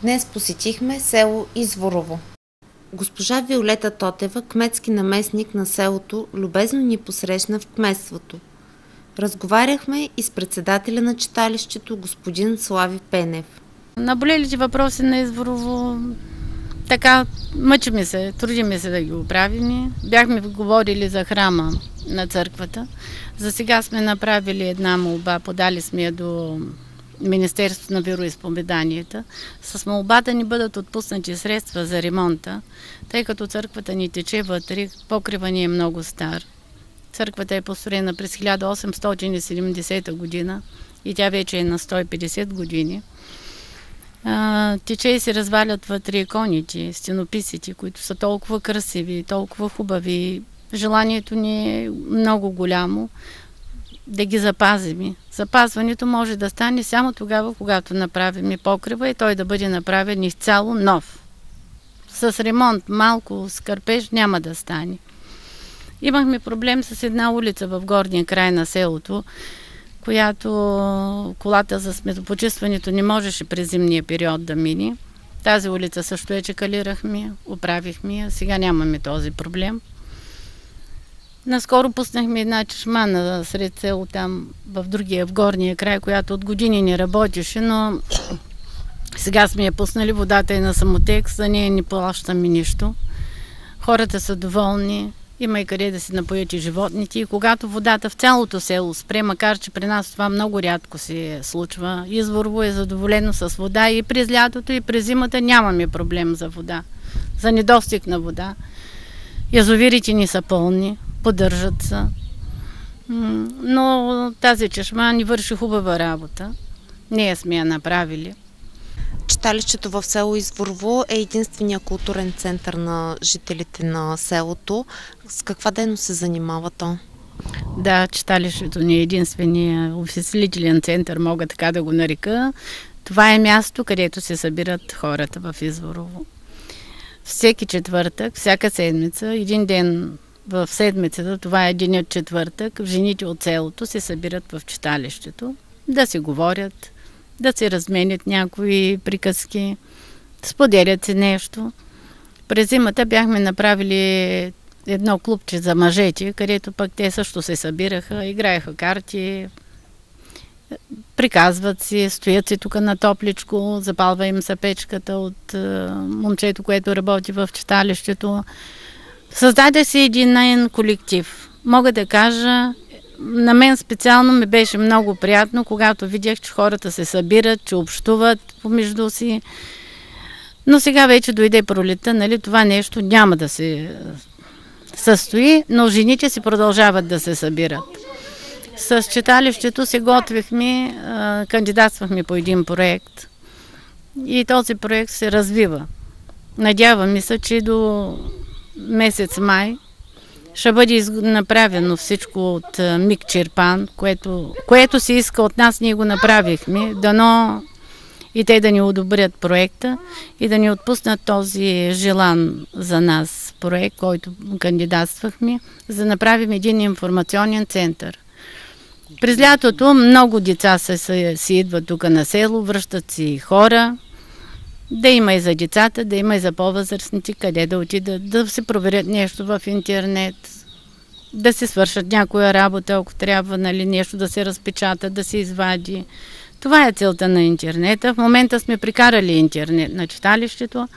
Днес посетихме село Изворово. Госпожа Виолета Тотева, кметски наместник на селото, любезно ни посрещна в кметството. Разговаряхме и с председателя на читалището, господин Слави Пенев. Наболелите въпроси на Изворово, така мъчиме се, трудиме се да ги оправим. Бяхме говорили за храма на църквата. За сега сме направили една молба, подали сме я до Министерството на вероизповеданията, с молба да ни бъдат отпуснати средства за ремонта, тъй като църквата ни тече вътре, покрива ни е много стар. Църквата е построена през 1870 година и тя вече е на 150 години. Тече и се развалят вътре иконите, стенописите, които са толкова красиви, толкова хубави. Желанието ни е много голямо да ги запазим. Запазването може да стане само тогава, когато направим покрива и той да бъде направен изцяло нов. С ремонт малко скърпеж няма да стане. Имахме проблем с една улица в горния край на селото, която колата за сметопочистването не можеше през зимния период да мине. Тази улица също я чекалирахме, оправихме я, сега нямаме този проблем. Наскоро пуснахме една чешма насред село там в горния край, която от години не работеше, но сега сме я пуснали, водата е на самотек, за нея не плащаме нищо. Хората са доволни, има и къде да се напоят и животните. И когато водата в цялото село спре, макар че при нас това много рядко се случва, Изворово е задоволено с вода и през лятото, и през зимата нямаме проблем за вода, за недостиг на вода. Язовирите ни са пълни, поддържат се. Но тази чешма ни върши хубава работа. Ние сме я направили. Читалището в село Изворово е единствения културен център на жителите на селото. С каква дейност се занимава то? Да, читалището ни е единствения увеселителен център, мога така да го нарека. Това е място, където се събират хората в Изворово. Всеки четвъртък, всяка седмица, един ден в седмицата, това е денят четвъртък, жените от селото се събират в читалището, да се говорят, да се разменят някои приказки, споделят се нещо. През зимата бяхме направили едно клубче за мъжете, където пък те също се събираха, играеха карти, приказват си, стоят си тук на топличко, запалва им се печката от момчето, което работи в читалището. Създаде се един колектив. Мога да кажа, на мен специално ми беше много приятно, когато видях, че хората се събират, че общуват помежду си. Но сега вече дойде пролета, нали, това нещо няма да се състои, но жените си продължават да се събират. С читалището се готвихме, кандидатствахме по един проект и този проект се развива. Надяваме се, че до месец май ще бъде направено всичко от МИГ Чирпан, което се иска от нас, ние го направихме. Дано и те да ни одобрят проекта и да ни отпуснат този желан за нас проект, който кандидатствахме, за да направим един информационен център. През лятото много деца си идват тук на село, връщат си хора, да има и за децата, да има и за по-възрастните, къде да отидат, да се проверят нещо в интернет, да се свършат някоя работа, ако трябва, нали, нещо да се разпечата, да се извади. Това е целта на интернета. В момента сме прикарали интернет на читалището.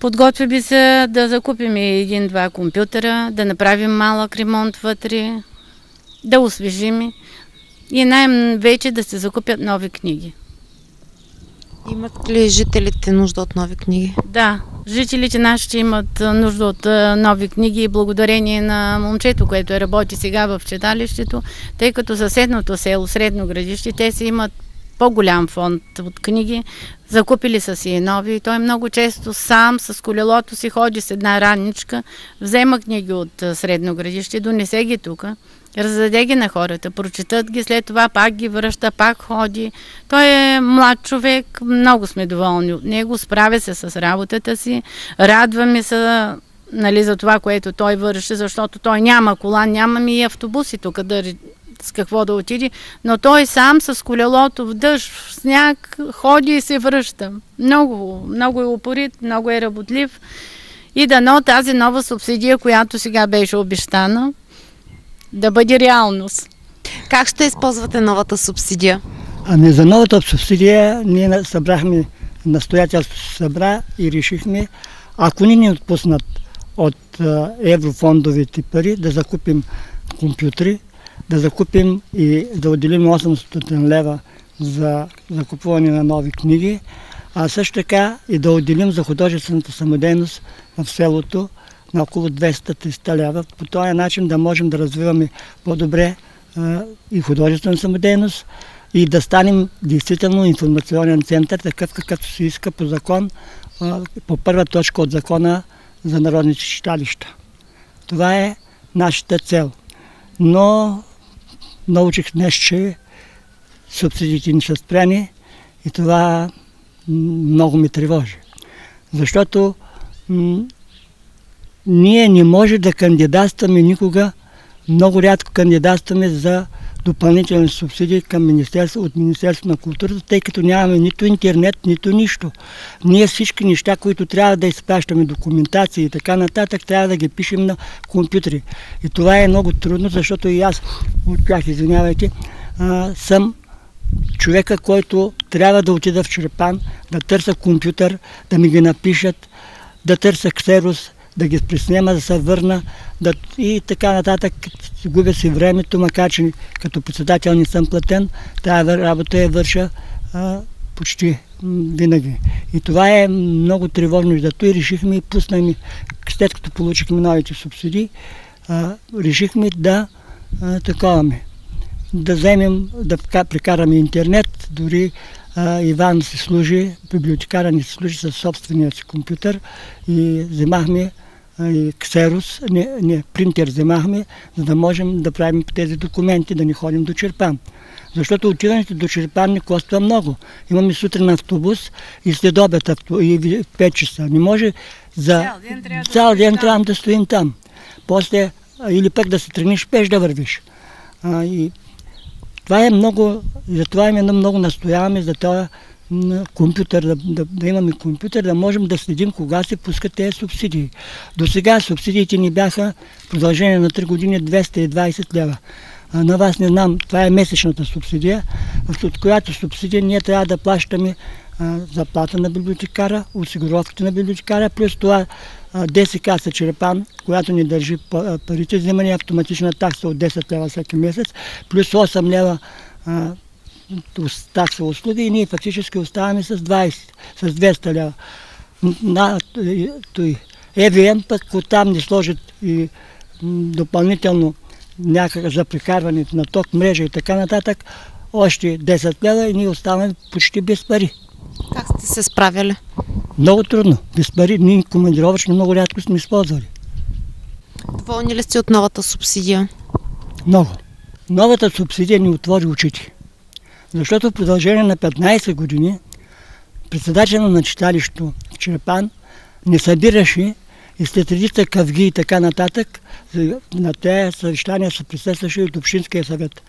Подготвили се да закупим един-два компютъра, да направим малък ремонт вътре, да освежим и най-вече да се закупят нови книги. Имат ли жителите нужда от нови книги? Да, жителите нашите имат нужда от нови книги и благодарение на момчето, което работи сега в читалището, тъй като съседното село, Средно Градище, те си имат по-голям фонд от книги, закупили са си и нови. И той много често сам с колелото си ходи с една раничка, взема книги от Средно Градище, донесе ги тук, раздаде ги на хората, прочитат ги, след това пак ги връща, пак ходи. Той е млад човек, много сме доволни от него, справя се с работата си, радваме се, нали, за това, което той върши, защото той няма кола, нямаме и автобуси тук, с какво да отиде, но той сам с колелото в дъжд, в сняг, ходи и се връща. Много е упорит, много е работлив. И дано тази нова субсидия, която сега беше обещана, да бъде реалност. Как ще използвате новата субсидия? Ами за новата субсидия ние събрахме, настоятелството се събра и решихме, ако ни отпуснат от еврофондовите пари, да закупим компютри, да закупим и да отделим 800 лева за закупуване на нови книги, а също така и да отделим за художествената самодейност в селото на около 200-300 лева. По този начин да можем да развиваме по-добре и художествена самодейност и да станем действително информационен център, такъв какъвто се иска по закон, по първа точка от закона за народните читалища. Това е нашата цел. Но научих днес, че субсидиите ни са спряни и това много ме тревожи. Защото ние не може да кандидатстваме никога, много рядко кандидатстваме за допълнителни субсидии към от Министерството на културата, тъй като нямаме нито интернет, нито нищо. Ние всички неща, които трябва да изпращаме, документации и така нататък, трябва да ги пишем на компютри. И това е много трудно, защото и аз, извинявайте, съм човека, който трябва да отида в Чирпан, да търся компютър, да ми ги напишат, да търся ксерос, да ги приснема, да се върна и така нататък. Губя си времето, макар че като председател не съм платен, тази работа я върша почти винаги. И това е много тревожно. Зато и решихме и пуснахме, след като получихме новите субсидии, решихме да таковаме. Да вземем, да прекараме интернет, дори Иван се служи, библиотекара ни се служи със собствения си компютър и вземахме и ксерос, принтер вземахме, за да можем да правим тези документи, да не ходим до Чирпан. Защото отиването до Чирпан ни коства много. Имаме сутрин автобус и след обед и в 5 часа. Не може цял ден трябва да стоим там. После, или пък да се трениш пеш да вървиш. И това е много, затова именно много настояваме за този компютър, да имаме компютър, да можем да следим кога се пускат тези субсидии. До сега субсидиите ни бяха в продължение на 3 години 220 лева. На вас не знам, това е месечната субсидия, от която субсидия ние трябва да плащаме заплата на библиотекара, осигуровките на библиотекара, плюс това ДСК Чирпан, която ни държи парите, вземане автоматична такса от 10 лева всеки месец, плюс 8 лева такса услуги и ние фактически оставаме с 200 лева. ЕВМ пък оттам ни сложат и допълнително някак за прекарването на ток, мрежа и така нататък, още 10 лева и ние оставаме почти без пари. Как сте се справяли? Много трудно. Без пари. Ние командировъчно много рядко сме използвали. Доволни ли сте от новата субсидия? Много. Новата субсидия ни отвори очите. Защото в продължение на 15 години председателя на читалището в Чирпан не събираше и след редица къвги и така нататък на тези съвещания се присъстваше от Общинския съвет,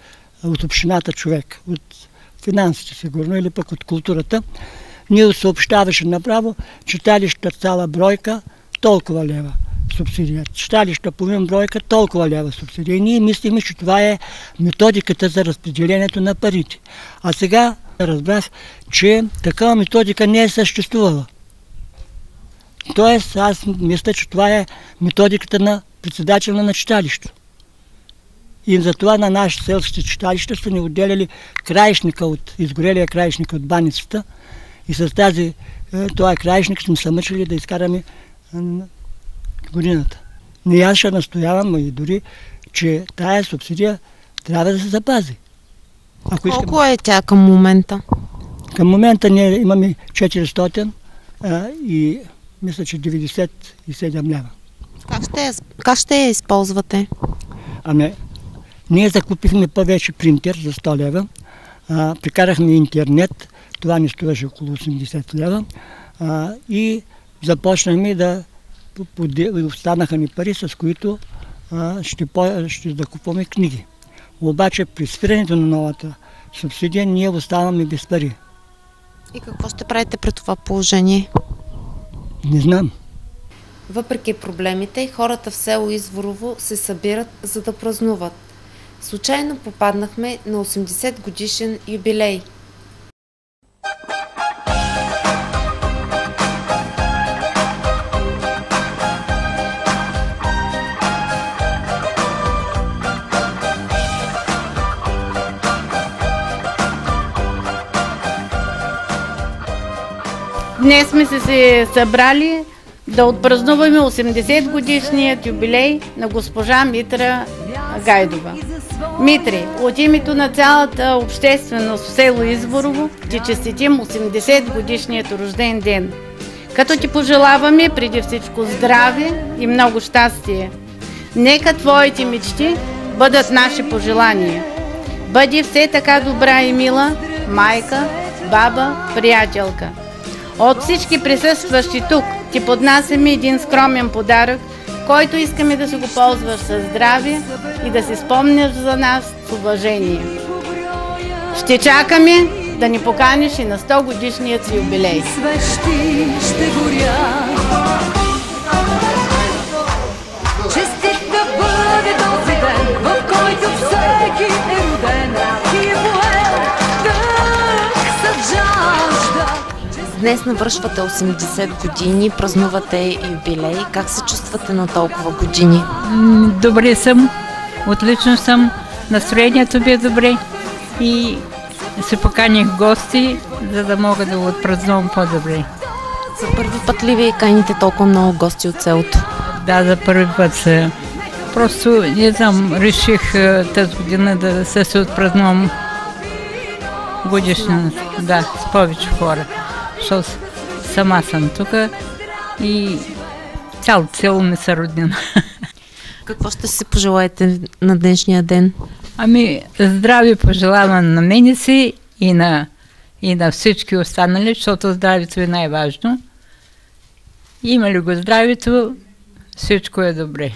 от общината човек, от финансите сигурно или пък от културата. Ние съобщаваше направо, читалища цяла бройка, толкова лева субсидия. Читалища половин бройка, толкова лева субсидия. И ние мислиме, че това е методиката за разпределението на парите. А сега разбрах, че такава методика не е съществувала. Тоест, аз мисля, че това е методиката на председателя на читалището. И затова на нашите селските читалища са ни отделяли краишника изгорелия краишник от баницата и с този краишник сме се мъчили да изкараме годината. Но аз ще настоявам и дори, че тая субсидия трябва да се запази. Колко е тя към момента? Към момента ние имаме 400 и мисля, че 97 лева. Как ще я използвате? Ние закупихме повече принтер за 100 лева, прикарахме интернет, това ни струваше около 80 лева и започнахме да останаха ни пари, с които ще закупваме книги. Обаче при спирането на новата субсидия ние оставаме без пари. И какво ще правите при това положение? Не знам. Въпреки проблемите, хората в село Изворово се събират, за да празнуват. Случайно попаднахме на 80 годишен юбилей. Днес сме се събрали да отпразнуваме 80 годишният юбилей на госпожа Митра Гайдова. Митри, от името на цялата общественост в село Изворово ти честитим 80 годишният рожден ден. Като ти пожелаваме преди всичко здраве и много щастие. Нека твоите мечти бъдат наши пожелания. Бъди все така добра и мила майка, баба, приятелка. От всички присъстващи тук ти поднасяме един скромен подарък, който искаме да си го ползваш със здраве и да си спомняш за нас с уважение. Ще чакаме да ни поканиш и на 100 годишният си юбилей. Свещи ще горя. Честит да бъде този ден, в който всеки е роден и е поет дъх с жажда. Днес навършвате 80 години, празнувате юбилей. Как се чувствате на толкова години? Добре съм, отлично съм, настроението би е добре и се поканих гости, за да мога да го отпразнувам по-добре. За първи път ли ви каните толкова много гости от селото? Да, за първи път се. Просто, не знам, реших тази година да се отпразнувам годишнината. Да, с повече хора. Защото сама съм тук и цялото село ми са роднина. Какво ще си пожелаете на днешния ден? Ами, здраве пожелавам на мене си и на всички останали, защото здравето е най-важно. Има ли го здравето, всичко е добре.